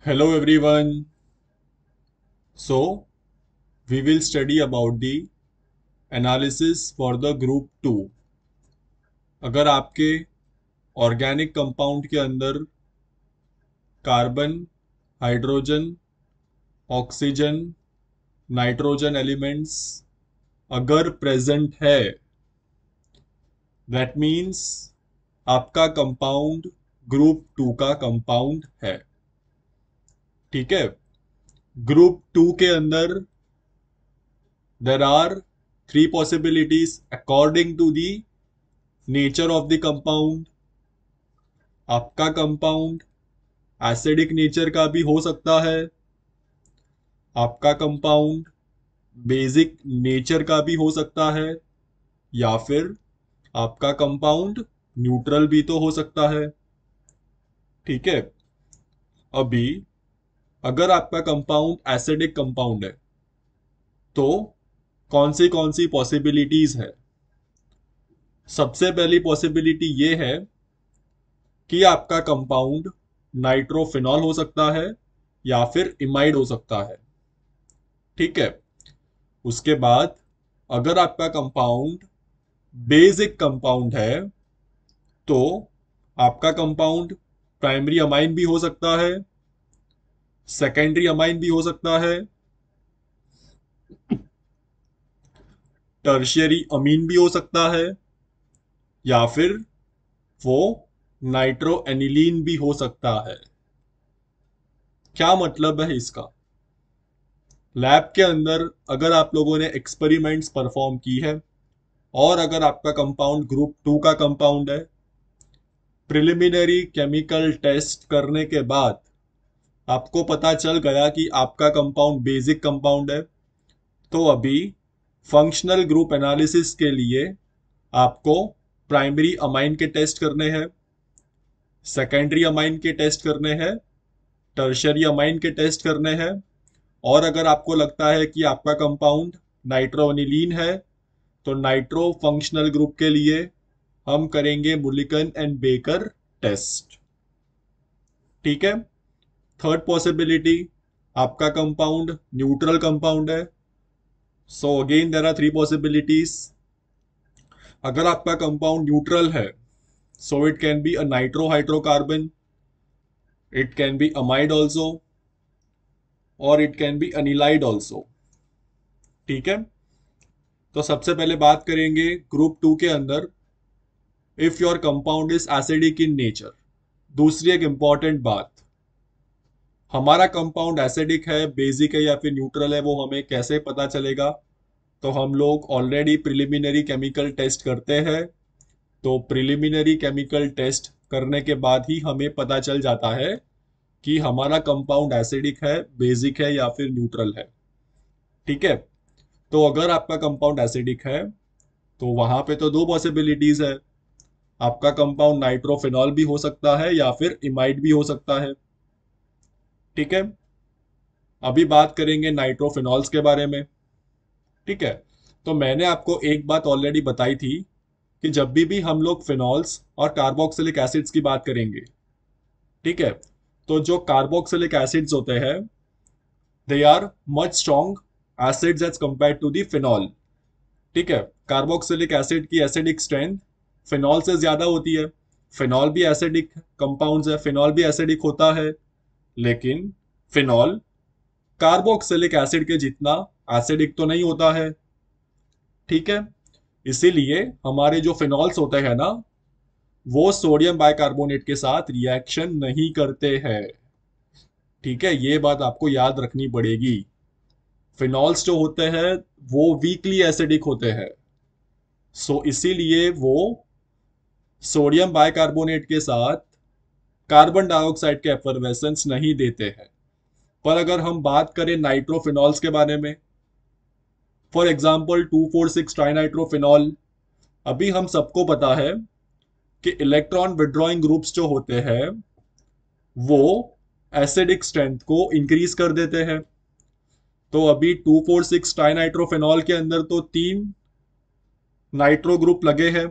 Hello everyone. So we will study about the analysis for the group 2. अगर आपके organic compound के अंदर carbon, hydrogen, oxygen, nitrogen elements अगर present है, that means आपका compound group 2 का कंपाउंड है। ठीक है। ग्रुप 2 के अंदर there are three possibilities according to the nature of the compound। आपका कंपाउंड एसिडिक नेचर का भी हो सकता है, आपका कंपाउंड बेसिक नेचर का भी हो सकता है, या फिर आपका कंपाउंड न्यूट्रल भी तो हो सकता है। ठीक है। अभी अगर आपका कंपाउंड एसिडिक कंपाउंड है तो कौन सी पॉसिबिलिटीज है। सबसे पहली पॉसिबिलिटी ये है कि आपका कंपाउंड नाइट्रोफिनॉल हो सकता है या फिर इमाइड हो सकता है। ठीक है। उसके बाद अगर आपका कंपाउंड बेसिक कंपाउंड है तो आपका कंपाउंड प्राइमरी अमाइन भी हो सकता है, सेकेंडरी अमाइन भी हो सकता है, टर्शियरी अमीन भी हो सकता है, या फिर वो नाइट्रो एनिलीन भी हो सकता है। क्या मतलब है इसका। लैब के अंदर अगर आप लोगों ने एक्सपेरिमेंट्स परफॉर्म की है और अगर आपका कंपाउंड ग्रुप 2 का कंपाउंड है, प्रिलिमिनरी केमिकल टेस्ट करने के बाद आपको पता चल गया कि आपका कंपाउंड बेसिक कंपाउंड है, तो अभी फंक्शनल ग्रुप एनालिसिस के लिए आपको प्राइमरी अमाइन के टेस्ट करने हैं, सेकेंडरी अमाइन के टेस्ट करने हैं, टर्शरी अमाइन के टेस्ट करने हैं, और अगर आपको लगता है कि आपका कंपाउंड नाइट्रोनिलीन है तो नाइट्रो फंक्शनल ग्रुप के लिए हम करेंगे मुलिकन एंड बेकर टेस्ट। ठीक है। थर्ड पॉसिबिलिटी, आपका कंपाउंड न्यूट्रल कंपाउंड है। So again there are three possibilities. अगर आपका कंपाउंड न्यूट्रल है, so it can be a nitro hydrocarbon, it can be amide also, और it can be anilide also. ठीक है। तो सबसे पहले बात करेंगे ग्रुप 2 के अंदर if your compound is acidic in nature. दूसरी एक इंपॉर्टेंट बात, हमारा कंपाउंड एसिडिक है, बेसिक है या फिर न्यूट्रल है, वो हमें कैसे पता चलेगा। तो हम लोग ऑलरेडी प्रिलिमिनरी केमिकल टेस्ट करते हैं, तो प्रिलिमिनरी केमिकल टेस्ट करने के बाद ही हमें पता चल जाता है कि हमारा कंपाउंड एसिडिक है, बेसिक है या फिर न्यूट्रल है। ठीक है। तो अगर आपका कंपाउंड एसिडिक है तो वहां पे तो दो पॉसिबिलिटीज है, आपका कंपाउंड नाइट्रोफिनॉल भी हो सकता है या फिर इमाइड भी हो सकता है। ठीक है। अभी बात करेंगे नाइट्रोफिनॉल्स के बारे में। ठीक है। तो मैंने आपको एक बात ऑलरेडी बताई थी कि जब भी हम लोग फिनॉल्स और कार्बोक्सिलिक एसिड्स की बात करेंगे, ठीक है, तो जो कार्बोक्सिलिक एसिड्स होते हैं they are much strong acids as compare to the phenol. ठीक है। कार्बोक्सिलिक एसिड की एसिडिक स्ट्रेंथ फिनॉल से ज्यादा होती है। फिनॉल भी एसिडिक कंपाउंड्स है, फिनॉल भी एसिडिक होता है, लेकिन फिनॉल कार्बोक्सिलिक एसिड के जितना एसिडिक तो नहीं होता है। ठीक है। इसीलिए हमारे जो फिनॉल्स होते हैं ना, वो सोडियम बाइकार्बोनेट के साथ रिएक्शन नहीं करते हैं। ठीक है। ये बात आपको याद रखनी पड़ेगी। फिनॉल्स जो होते हैं वो वीकली एसिडिक होते हैं, सो इसीलिए वो सोडियम बाइकार्बोनेट के साथ कार्बन डाइऑक्साइड के एफर्वेसेंस नहीं देते हैं। पर अगर हम बात करें नाइट्रोफिनॉल्स के बारे में, फॉर एग्जांपल 2,4,6 ट्राइनाइट्रोफिनॉल, अभी हम सबको पता है कि इलेक्ट्रॉन विड्रॉइंग ग्रुप्स जो होते हैं वो एसिडिक स्ट्रेंथ को इंक्रीज कर देते हैं। तो अभी 2,4,6 ट्राइनाइट्रोफिनॉल के अंदर तो 3 नाइट्रो ग्रुप लगे हैं।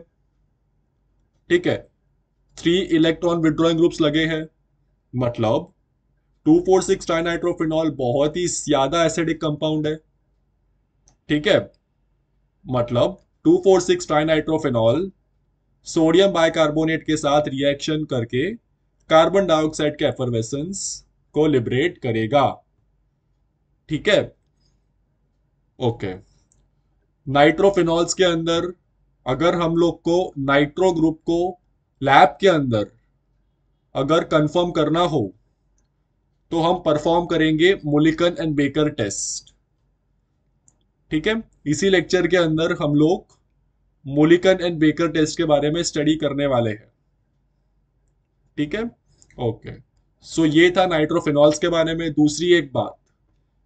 ठीक है। 3 इलेक्ट्रॉन विड्रॉइंग ग्रुप्स लगे हैं, मतलब 2,4,6 ट्राइनाइट्रोफिनॉल बहुत ही ज्यादा एसिडिक कंपाउंड है, ठीक है। मतलब 2,4,6 ट्राइनाइट्रोफिनॉल सोडियम बाइकार्बोनेट के साथ रिएक्शन करके कार्बन डाइऑक्साइड के एफर्वेसेंस को लिबरेट करेगा, ठीक है। ओके, नाइट्रोफिनॉल्स के अंदर अगर हम लोग को नाइट्रो ग्रुप को लैब के अंदर अगर कंफर्म करना हो तो हम परफॉर्म करेंगे मुलिकन एंड बेकर टेस्ट, ठीक है। इसी लेक्चर के अंदर हम लोग मुलिकन एंड बेकर टेस्ट के बारे में स्टडी करने वाले हैं, ठीक है। ओके, सो ये था नाइट्रोफिनॉल्स के बारे में। दूसरी एक बात,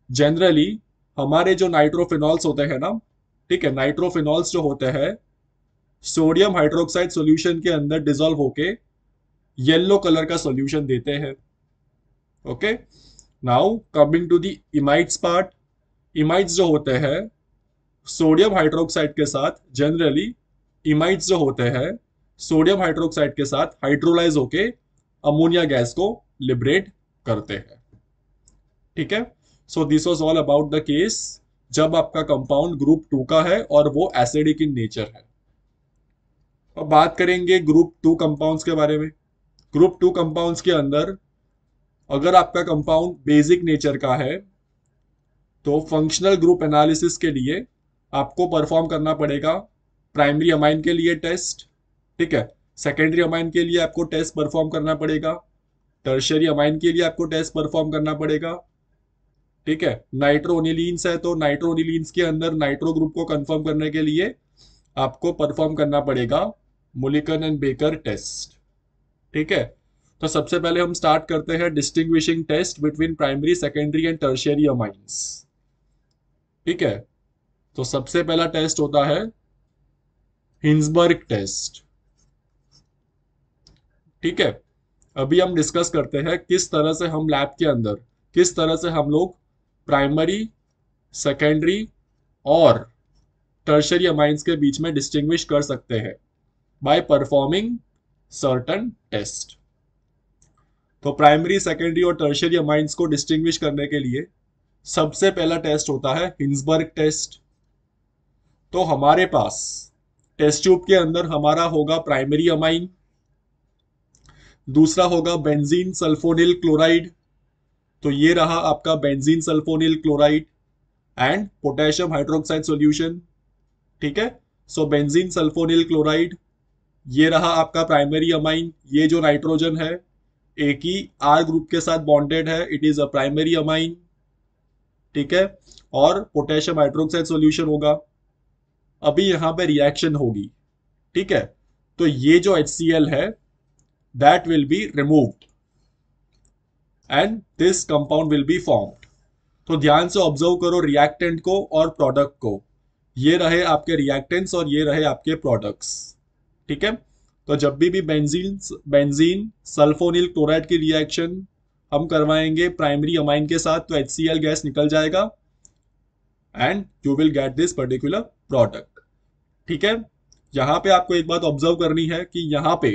जनरली हमारे जो नाइट्रोफिनॉल्स होते हैं ना, ठीक है, नाइट्रोफिनॉल्स जो होते हैं सोडियम हाइड्रोक्साइड सॉल्यूशन के अंदर डिसॉल्व होके येलो कलर का सॉल्यूशन देते हैं। Okay, now coming to the imides part. Imides जो होते हैं सोडियम हाइड्रोक्साइड के साथ जनरली, इमाइड्स जो होते हैं सोडियम हाइड्रोक्साइड के साथ हाइड्रोलाइज होके अमोनिया गैस को लिबरेट करते हैं, ठीक है। So this was all about the case जब आपका कंपाउंड ग्रुप 2 का है और वो एसिडिक इन नेचर है। अब बात करेंगे ग्रुप 2 कंपाउंड्स के बारे में। ग्रुप 2 कंपाउंड्स के अंदर अगर आपका कंपाउंड बेसिक नेचर का है तो फंक्शनल ग्रुप एनालिसिस के लिए आपको परफॉर्म करना पड़ेगा प्राइमरी अमाइन के लिए टेस्ट, ठीक है। सेकेंडरी अमाइन के लिए आपको टेस्ट परफॉर्म करना पड़ेगा, टर्शियरी अमाइन के लिए आपको टेस्ट परफॉर्म करना पड़ेगा, ठीक है। नाइट्रोनिलीन्स है तो नाइट्रोनिलीन्स के अंदर नाइट्रो ग्रुप को कंफर्म करने के लिए आपको परफॉर्म करना पड़ेगा मुलिकन एंड बेकर टेस्ट, ठीक है। तो सबसे पहले हम स्टार्ट करते हैं distinguishing test between primary, secondary and tertiary amines, ठीक है। तो सबसे पहला टेस्ट होता है हिंसबर्ग टेस्ट, ठीक है। अभी हम डिस्कस करते हैं किस तरह से हम लैब के अंदर, किस तरह से हम लोग प्राइमरी, सेकेंडरी और टर्शियरी अमाइंस के बीच में डिस्टिंग्विश कर सकते हैं बाय परफॉर्मिंग सर्टन टेस्ट। तो प्राइमरी, सेकेंडरी और टर्शियरी अमाइंस को डिस्टिंग्विश करने के लिए सबसे पहला टेस्ट होता है हिंसबर्ग टेस्ट। तो हमारे पास टेस्ट ट्यूब के अंदर हमारा होगा प्राइमरी अमाइन, दूसरा होगा बेंजीन सल्फोनिल क्लोराइड, तो ये रहा आपका benzene sulphonyl chloride and potassium hydroxide solution, ठीक है। सो बेंजीन सल्फोनिल क्लोराइड ये रहा आपका प्राइमरी अमाइन, ये जो नाइट्रोजन है एक ही आर ग्रुप के साथ बॉन्डेड है, it is a primary amine, ठीक है। और पोटेशियम हाइड्रोक्साइड सॉल्यूशन होगा। अभी यहां पे रिएक्शन होगी, ठीक है। तो ये जो HCl है that will be removed and this compound will be formed. तो ध्यान से ऑब्जर्व करो रिएक्टेंट को और प्रोडक्ट को, ये रहे आपके रिएक्टेंट्स और ये रहे आपके प्रोडक्ट्स, ठीक है। तो जब भी बेंजीन सल्फोनिल क्लोराइड की रिएक्शन हम करवाएंगे प्राइमरी अमाइन के साथ तो HCl गैस निकल जाएगा and you will get this particular product, ठीक है। यहां पे आपको एक बात ऑब्जर्व करनी है कि यहां पे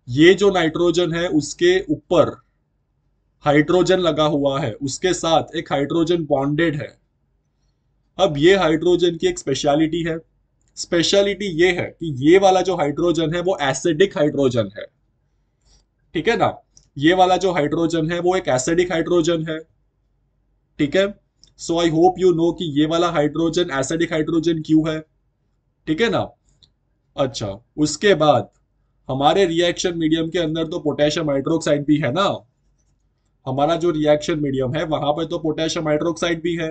ये जो नाइट्रोजन है उसके ऊपर हाइड्रोजन लगा हुआ है, उसके साथ एक हाइड्रोजन बॉन्डेड है। अब ये हाइड्रोजन की एक स्पेशलिटी है, स्पेशलिटी ये है कि ये वाला जो हाइड्रोजन है वो एसिडिक हाइड्रोजन है, ठीक है ना। ये वाला जो हाइड्रोजन है वो एक एसिडिक हाइड्रोजन है, ठीक है। सो आई होप यू नो कि ये वाला हाइड्रोजन एसिडिक हाइड्रोजन क्यों है, ठीक है ना। अच्छा, उसके बाद हमारे रिएक्शन मीडियम के अंदर तो पोटेशियम हाइड्रोक्साइड भी है ना, हमारा जो रिएक्शन मीडियम है वहां पे तो पोटेशियम हाइड्रोक्साइड भी है।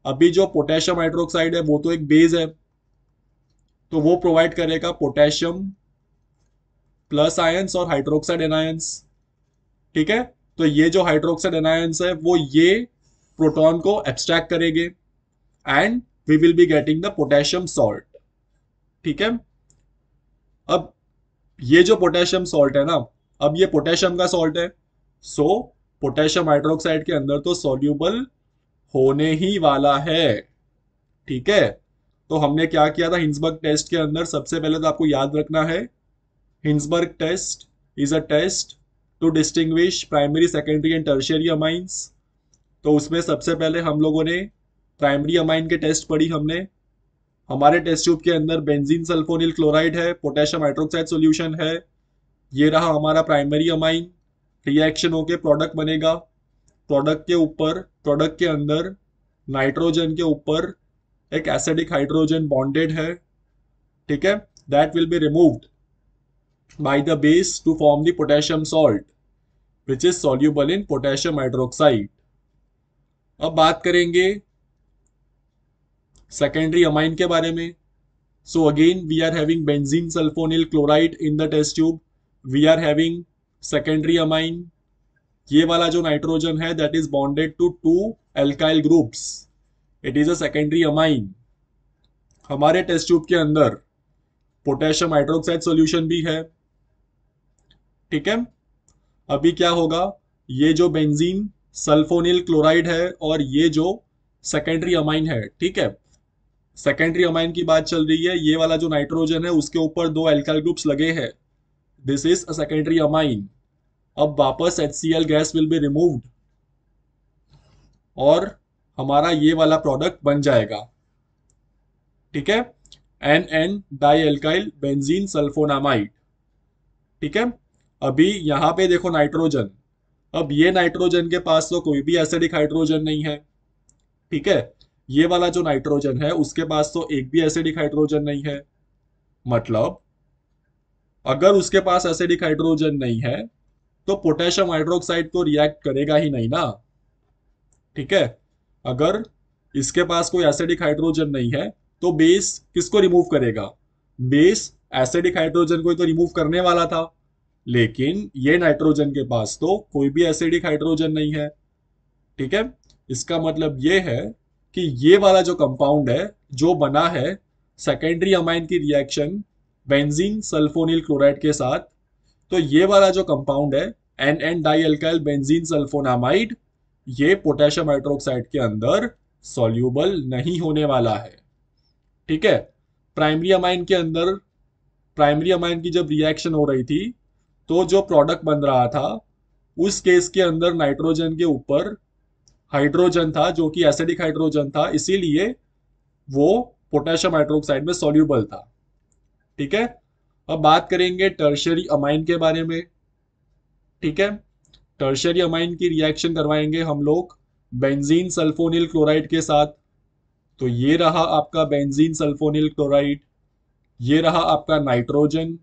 अभी जो पोटेशियम हाइड्रोक्साइड है वो तो एक बेस है, तो वो प्रोवाइड करेगा पोटेशियम प्लस आयंस और हाइड्रोक्साइड एनायंस, ठीक है। तो ये जो हाइड्रोक्साइड एनायंस है वो ये प्रोटॉन को एब्स्ट्रैक्ट करेंगे and we will be getting the potassium salt, ठीक है। अब ये जो पोटेशियम सॉल्ट है ना, अब ये पोटेशियम का सॉल्ट है, सो पोटेशियम हाइड्रोक्साइड के अंदर तो सॉल्यूबल होने ही वाला है, ठीक है। तो हमने क्या किया था हिंसबर्ग टेस्ट के अंदर, सबसे पहले तो आपको याद रखना है Hinsberg test is a test to distinguish primary secondary and tertiary amines. तो उसमें सबसे पहले हम लोगों ने प्राइमरी अमाइन के टेस्ट पढ़ी हमने। हमारे टेस्ट ट्यूब के अंदर बेंजीन सल्फोनिल क्लोराइड है, पोटेशियम हाइड्रोक्साइड सॉल्यूशन है। ये रहा हमारा प्राइमरी अमाइन। रिएक्शन होके प्रोडक्ट बनेगा। प्रोडक्ट के अंदर नाइट्रोजन के ऊपर एक एसिडिक हाइड्रोजन बॉन्डेड है, ठीक है। That will be removed by the base to form the potassium salt which is soluble in potassium hydroxide. अब बात करेंगे सेकेंडरी अमाइन के बारे में। So again we are having benzene sulphonyl chloride in the test tube. We are having secondary amine. ये वाला जो nitrogen है that is bonded to two alkyl groups, it is a secondary amine. हमारे test tube के अंदर potassium hydroxide solution भी है, ठीक है। अभी क्या होगा, ये जो बेंजीन सल्फोनिल क्लोराइड है और ये जो सेकेंडरी अमाइन है, ठीक है, सेकेंडरी अमाइन की बात चल रही है। ये वाला जो नाइट्रोजन है उसके ऊपर दो एल्काइल ग्रुप्स लगे हैं, this is a secondary amine. अब वापस HCl gas will be removed और हमारा ये वाला प्रोडक्ट बन जाएगा, ठीक है, NN di alkyl benzene sulphonamide, ठीक है। अभी यहां पे देखो नाइट्रोजन, अब ये नाइट्रोजन के पास तो कोई भी एसिडिक हाइड्रोजन नहीं है, ठीक है। ये वाला जो नाइट्रोजन है उसके पास तो एक भी एसिडिक हाइड्रोजन नहीं है। मतलब अगर उसके पास एसिडिक हाइड्रोजन नहीं है तो पोटेशियम हाइड्रोक्साइड तो रिएक्ट करेगा ही नहीं ना, ठीक है। अगर इसके पास कोई एसिडिक हाइड्रोजन नहीं है तो बेस किसको रिमूव करेगा? बेस एसिडिक हाइड्रोजन को तो रिमूव करने वाला था, लेकिन ये नाइट्रोजन के पास तो कोई भी एसिडिक हाइड्रोजन नहीं है, ठीक है। इसका मतलब ये है कि ये वाला जो कंपाउंड है जो बना है सेकेंडरी अमाइन की रिएक्शन बेंजीन सल्फोनिल क्लोराइड के साथ, तो ये वाला जो कंपाउंड है NN di alkyl benzene sulphonamide, ये पोटेशियम हाइड्रोक्साइड के अंदर सॉल्यूबल नहीं होने वाला है, ठीक है। प्राइमरी अमाइन के अंदर, प्राइमरी अमाइन की जब रिएक्शन हो रही थी तो जो प्रोडक्ट बन रहा था उस केस के अंदर नाइट्रोजन के ऊपर हाइड्रोजन था जो कि एसिडिक हाइड्रोजन था, इसीलिए वो पोटेशियम हाइड्रोक्साइड में सॉल्यूबल था, ठीक है। अब बात करेंगे टर्शियरी अमाइन के बारे में, ठीक है। टर्शियरी अमाइन की रिएक्शन करवाएंगे हम लोग बेंजीन सल्फोनिल क्लोराइड के साथ। तो ये रहा आपका बेंजीन सल्फोनिल क्लोराइड, ये रहा आपका नाइट्रोजन।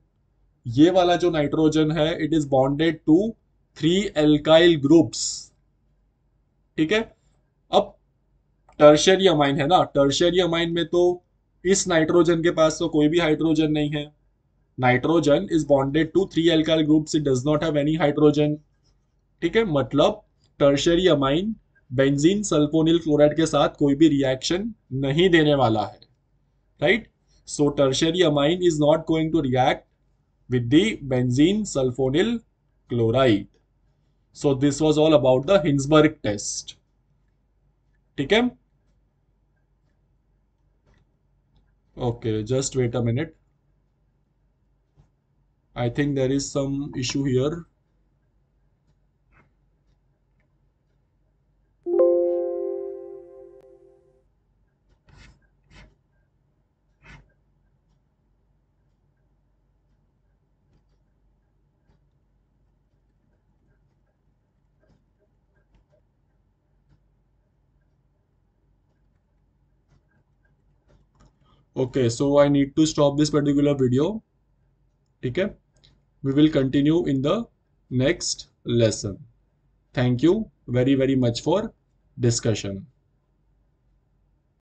ये वाला जो नाइट्रोजन है it is bonded to 3 alkyl groups, ठीक है। अब टर्शियरी अमाइन है ना, टर्शियरी अमाइन में तो इस नाइट्रोजन के पास तो कोई भी हाइड्रोजन नहीं है। Nitrogen is bonded to 3 alkyl groups, it does not have any hydrogen, ठीक है। मतलब tertiary amine benzene sulphonyl chloride के साथ कोई भी रिएक्शन नहीं देने वाला है, right. So tertiary amine is not going to react with the benzene sulfonyl chloride. So this was all about the Hinsberg test, ठीक है। Okay, just wait a minute. I think there is some issue here. Okay, so I need to stop this particular video, ठीक है। We will continue in the next lesson. Thank you very much for discussion.